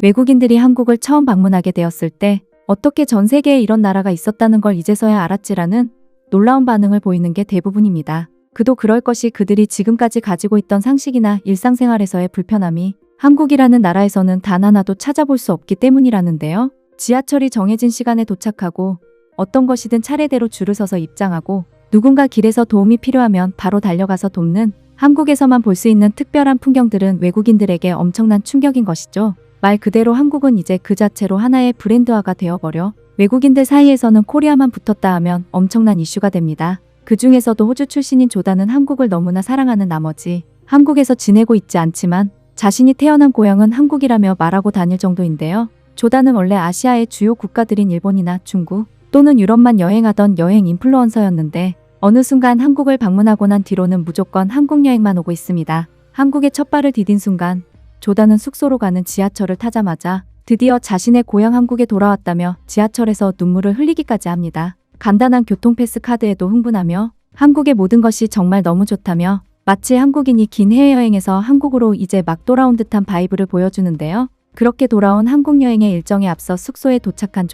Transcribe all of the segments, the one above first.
외국인들이 한국을 처음 방문하게 되었을 때 어떻게 전 세계에 이런 나라가 있었다는 걸 이제서야 알았지라는 놀라운 반응을 보이는 게 대부분입니다. 그도 그럴 것이 그들이 지금까지 가지고 있던 상식이나 일상생활에서의 불편함이 한국이라는 나라에서는 단 하나도 찾아볼 수 없기 때문이라는데요. 지하철이 정해진 시간에 도착하고 어떤 것이든 차례대로 줄을 서서 입장하고 누군가 길에서 도움이 필요하면 바로 달려가서 돕는 한국에서만 볼 수 있는 특별한 풍경들은 외국인들에게 엄청난 충격인 것이죠. 말 그대로 한국은 이제 그 자체로 하나의 브랜드화가 되어버려 외국인들 사이에서는 코리아만 붙었다 하면 엄청난 이슈가 됩니다. 그 중에서도 호주 출신인 조단은 한국을 너무나 사랑하는 나머지 한국에서 지내고 있지 않지만 자신이 태어난 고향은 한국이라며 말하고 다닐 정도인데요. 조단은 원래 아시아의 주요 국가들인 일본이나 중국 또는 유럽만 여행하던 여행 인플루언서였는데 어느 순간 한국을 방문하고 난 뒤로는 무조건 한국 여행만 오고 있습니다. 한국에 첫 발을 디딘 순간 조단은 숙소로 가는 지하철을 타자마자 드디어 자신의 고향 한국에 돌아왔다며 지하철에서 눈물을 흘리기까지 합니다. 간단한 교통패스 카드에도 흥분하며 한국의 모든 것이 정말 너무 좋다며 마치 한국인이 긴 해외여행에서 한국으로 이제 막 돌아온 듯한 바이브를 보여주는데요. 그렇게 돌아온 한국 여행의 일정에 앞서 숙소에 도착한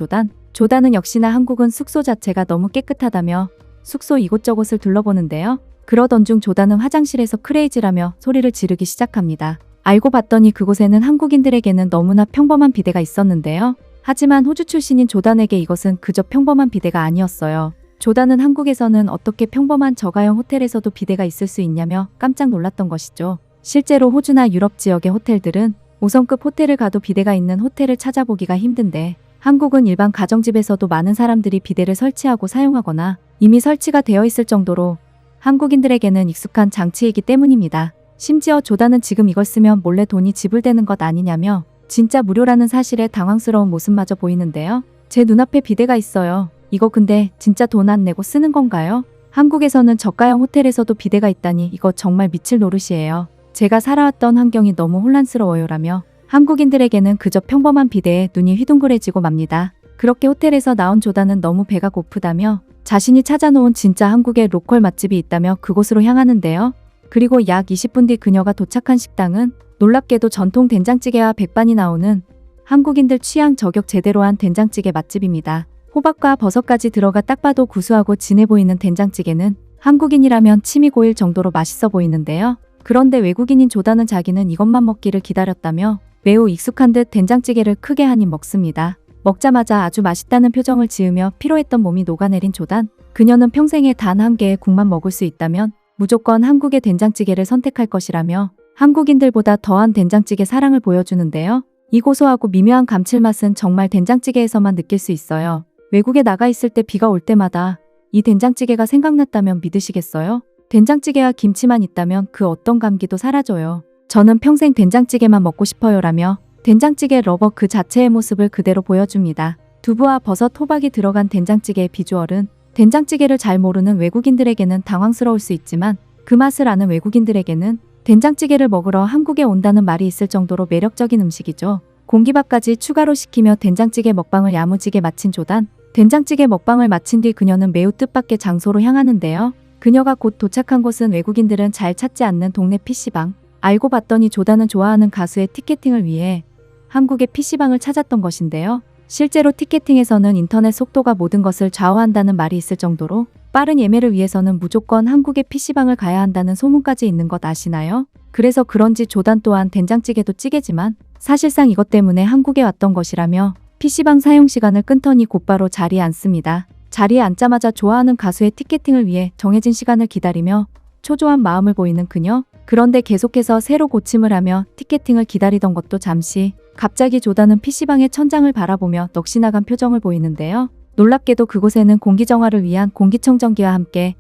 조단은 역시나 한국은 숙소 자체가 너무 깨끗하다며 숙소 이곳저곳을 둘러보는데요. 그러던 중 조단은 화장실에서 크레이지라며 소리를 지르기 시작합니다. 알고 봤더니 그곳에는 한국인들에게는 너무나 평범한 비데가 있었는데요. 하지만 호주 출신인 조단에게 이것은 그저 평범한 비데가 아니었어요. 조단은 한국에서는 어떻게 평범한 저가형 호텔에서도 비데가 있을 수 있냐며 깜짝 놀랐던 것이죠. 실제로 호주나 유럽 지역의 호텔들은 5성급 호텔을 가도 비데가 있는 호텔을 찾아보기가 힘든데 한국은 일반 가정집에서도 많은 사람들이 비데를 설치하고 사용하거나 이미 설치가 되어 있을 정도로 한국인들에게는 익숙한 장치이기 때문입니다. 심지어 조단은 지금 이걸 쓰면 몰래 돈이 지불되는 것 아니냐며 진짜 무료라는 사실에 당황스러운 모습마저 보이는데요. 제 눈앞에 비데가 있어요. 이거 근데 진짜 돈 안 내고 쓰는 건가요? 한국에서는 저가형 호텔에서도 비데가 있다니 이거 정말 미칠 노릇이에요. 제가 살아왔던 환경이 너무 혼란스러워요라며 한국인들에게는 그저 평범한 비데에 눈이 휘둥그레지고 맙니다. 그렇게 호텔에서 나온 조단은 너무 배가 고프다며 자신이 찾아놓은 진짜 한국의 로컬 맛집이 있다며 그곳으로 향하는데요. 그리고 약 20분 뒤 그녀가 도착한 식당은 놀랍게도 전통 된장찌개와 백반이 나오는 한국인들 취향 저격 제대로 한 된장찌개 맛집입니다. 호박과 버섯까지 들어가 딱 봐도 구수하고 진해 보이는 된장찌개는 한국인이라면 침이 고일 정도로 맛있어 보이는데요. 그런데 외국인인 조단은 자기는 이것만 먹기를 기다렸다며 매우 익숙한 듯 된장찌개를 크게 한 입 먹습니다. 먹자마자 아주 맛있다는 표정을 지으며 피로했던 몸이 녹아내린 조단. 그녀는 평생에 단 한 개의 국만 먹을 수 있다면 무조건 한국의 된장찌개를 선택할 것이라며 한국인들보다 더한 된장찌개 사랑을 보여주는데요. 이 고소하고 미묘한 감칠맛은 정말 된장찌개에서만 느낄 수 있어요. 외국에 나가 있을 때 비가 올 때마다 이 된장찌개가 생각났다면 믿으시겠어요? 된장찌개와 김치만 있다면 그 어떤 감기도 사라져요. 저는 평생 된장찌개만 먹고 싶어요라며 된장찌개 러버 그 자체의 모습을 그대로 보여줍니다. 두부와 버섯, 호박이 들어간 된장찌개의 비주얼은 된장찌개를 잘 모르는 외국인들에게는 당황스러울 수 있지만 그 맛을 아는 외국인들에게는 된장찌개를 먹으러 한국에 온다는 말이 있을 정도로 매력적인 음식이죠. 공기밥까지 추가로 시키며 된장찌개 먹방을 야무지게 마친 조단. 된장찌개 먹방을 마친 뒤 그녀는 매우 뜻밖의 장소로 향하는데요. 그녀가 곧 도착한 곳은 외국인들은 잘 찾지 않는 동네 PC방. 알고 봤더니 조단은 좋아하는 가수의 티켓팅을 위해 한국의 PC방을 찾았던 것인데요. 실제로 티켓팅에서는 인터넷 속도가 모든 것을 좌우한다는 말이 있을 정도로 빠른 예매를 위해서는 무조건 한국의 PC방을 가야 한다는 소문까지 있는 것 아시나요? 그래서 그런지 조단 또한 된장찌개도 찌개지만 사실상 이것 때문에 한국에 왔던 것이라며 PC방 사용 시간을 끊더니 곧바로 자리에 앉습니다. 자리에 앉자마자 좋아하는 가수의 티켓팅을 위해 정해진 시간을 기다리며 초조한 마음을 보이는 그녀. 그런데 계속해서 새로 고침을 하며 티켓팅을 기다리던 것도 잠시 갑자기 조단은 PC방의 천장을 바라보며 넋이 나간 표정을 보이는데요. 놀랍게도 그곳에는 공기정화를 위한 공기청정기와 함께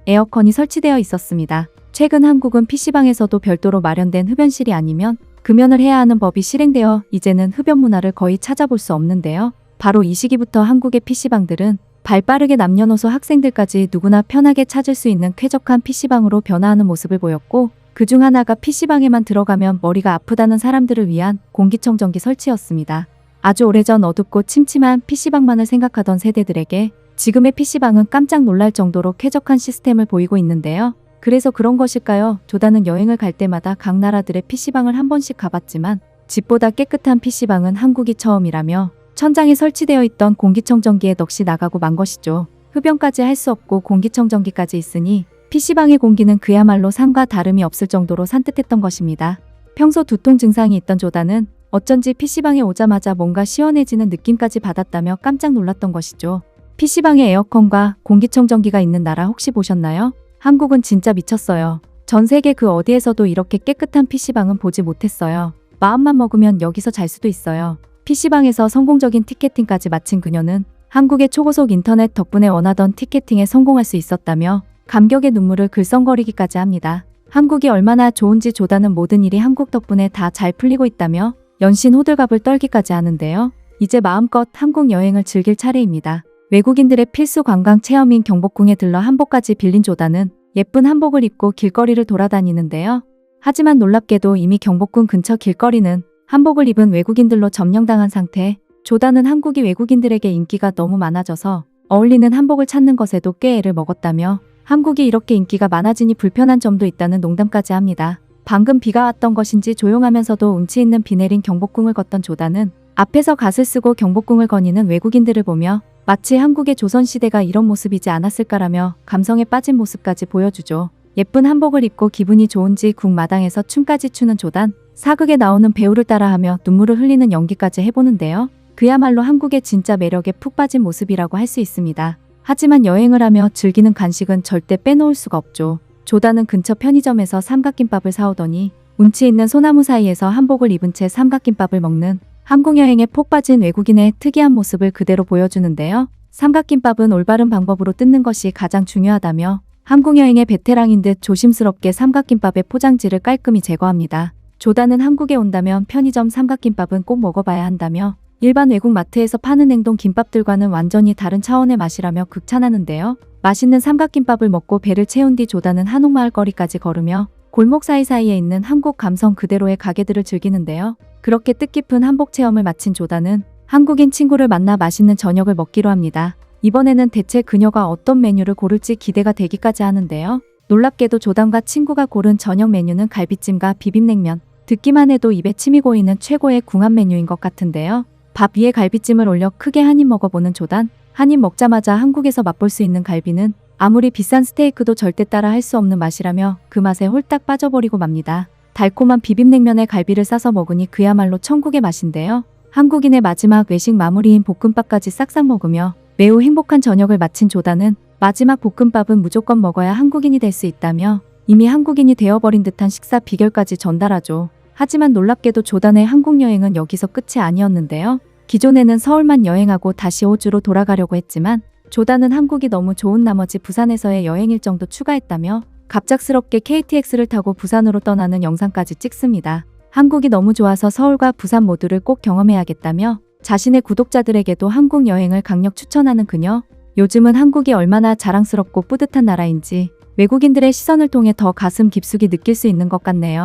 에어컨이 설치되어 있었습니다. 최근 한국은 PC방에서도 별도로 마련된 흡연실이 아니면 금연을 해야 하는 법이 실행되어 이제는 흡연 문화를 거의 찾아볼 수 없는데요. 바로 이 시기부터 한국의 PC방들은 발빠르게 남녀노소 학생들까지 누구나 편하게 찾을 수 있는 쾌적한 PC방으로 변화하는 모습을 보였고 그중 하나가 PC방에만 들어가면 머리가 아프다는 사람들을 위한 공기청정기 설치였습니다. 아주 오래전 어둡고 침침한 PC방만을 생각하던 세대들에게 지금의 PC방은 깜짝 놀랄 정도로 쾌적한 시스템을 보이고 있는데요. 그래서 그런 것일까요? 조단은 여행을 갈 때마다 각 나라들의 PC방을 한 번씩 가봤지만 집보다 깨끗한 PC방은 한국이 처음이라며 천장에 설치되어 있던 공기청정기에 넋이 나가고 만 것이죠. 흡연까지 할 수 없고 공기청정기까지 있으니 PC방의 공기는 그야말로 산과 다름이 없을 정도로 산뜻했던 것입니다. 평소 두통 증상이 있던 조단은 어쩐지 PC방에 오자마자 뭔가 시원해지는 느낌까지 받았다며 깜짝 놀랐던 것이죠. PC방에 에어컨과 공기청정기가 있는 나라 혹시 보셨나요? 한국은 진짜 미쳤어요. 전 세계 그 어디에서도 이렇게 깨끗한 PC방은 보지 못했어요. 마음만 먹으면 여기서 잘 수도 있어요. PC방에서 성공적인 티켓팅까지 마친 그녀는 한국의 초고속 인터넷 덕분에 원하던 티켓팅에 성공할 수 있었다며 감격의 눈물을 글썽거리기까지 합니다. 한국이 얼마나 좋은지 조단은 모든 일이 한국 덕분에 다 잘 풀리고 있다며 연신 호들갑을 떨기까지 하는데요. 이제 마음껏 한국 여행을 즐길 차례입니다. 외국인들의 필수 관광 체험인 경복궁에 들러 한복까지 빌린 조단은 예쁜 한복을 입고 길거리를 돌아다니는데요. 하지만 놀랍게도 이미 경복궁 근처 길거리는 한복을 입은 외국인들로 점령당한 상태. 조단은 한국이 외국인들에게 인기가 너무 많아져서 어울리는 한복을 찾는 것에도 꽤 애를 먹었다며 한국이 이렇게 인기가 많아지니 불편한 점도 있다는 농담까지 합니다. 방금 비가 왔던 것인지 조용하면서도 운치 있는 비 내린 경복궁을 걷던 조단은 앞에서 갓을 쓰고 경복궁을 거니는 외국인들을 보며 마치 한국의 조선시대가 이런 모습이지 않았을까라며 감성에 빠진 모습까지 보여주죠. 예쁜 한복을 입고 기분이 좋은지 궁마당에서 춤까지 추는 조단, 사극에 나오는 배우를 따라하며 눈물을 흘리는 연기까지 해보는데요. 그야말로 한국의 진짜 매력에 푹 빠진 모습이라고 할 수 있습니다. 하지만 여행을 하며 즐기는 간식은 절대 빼놓을 수가 없죠. 조단은 근처 편의점에서 삼각김밥을 사오더니 운치 있는 소나무 사이에서 한복을 입은 채 삼각김밥을 먹는 한국 여행에 폭 빠진 외국인의 특이한 모습을 그대로 보여주는데요. 삼각김밥은 올바른 방법으로 뜯는 것이 가장 중요하다며 한국 여행의 베테랑인 듯 조심스럽게 삼각김밥의 포장지를 깔끔히 제거합니다. 조단은 한국에 온다면 편의점 삼각김밥은 꼭 먹어봐야 한다며 일반 외국 마트에서 파는 냉동 김밥들과는 완전히 다른 차원의 맛이라며 극찬하는데요. 맛있는 삼각김밥을 먹고 배를 채운 뒤 조단은 한옥마을 거리까지 걸으며 골목 사이사이에 있는 한국 감성 그대로의 가게들을 즐기는데요. 그렇게 뜻깊은 한복 체험을 마친 조단은 한국인 친구를 만나 맛있는 저녁을 먹기로 합니다. 이번에는 대체 그녀가 어떤 메뉴를 고를지 기대가 되기까지 하는데요. 놀랍게도 조단과 친구가 고른 저녁 메뉴는 갈비찜과 비빔냉면. 듣기만 해도 입에 침이 고이는 최고의 궁합 메뉴인 것 같은데요. 밥 위에 갈비찜을 올려 크게 한 입 먹어보는 조단. 한 입 먹자마자 한국에서 맛볼 수 있는 갈비는 아무리 비싼 스테이크도 절대 따라 할 수 없는 맛이라며 그 맛에 홀딱 빠져버리고 맙니다. 달콤한 비빔냉면에 갈비를 싸서 먹으니 그야말로 천국의 맛인데요. 한국인의 마지막 외식 마무리인 볶음밥까지 싹싹 먹으며 매우 행복한 저녁을 마친 조단은 마지막 볶음밥은 무조건 먹어야 한국인이 될 수 있다며 이미 한국인이 되어버린 듯한 식사 비결까지 전달하죠. 하지만 놀랍게도 조단의 한국 여행은 여기서 끝이 아니었는데요. 기존에는 서울만 여행하고 다시 호주로 돌아가려고 했지만 조단은 한국이 너무 좋은 나머지 부산에서의 여행 일정도 추가했다며 갑작스럽게 KTX를 타고 부산으로 떠나는 영상까지 찍습니다. 한국이 너무 좋아서 서울과 부산 모두를 꼭 경험해야겠다며 자신의 구독자들에게도 한국 여행을 강력 추천하는 그녀. 요즘은 한국이 얼마나 자랑스럽고 뿌듯한 나라인지 외국인들의 시선을 통해 더 가슴 깊숙이 느낄 수 있는 것 같네요.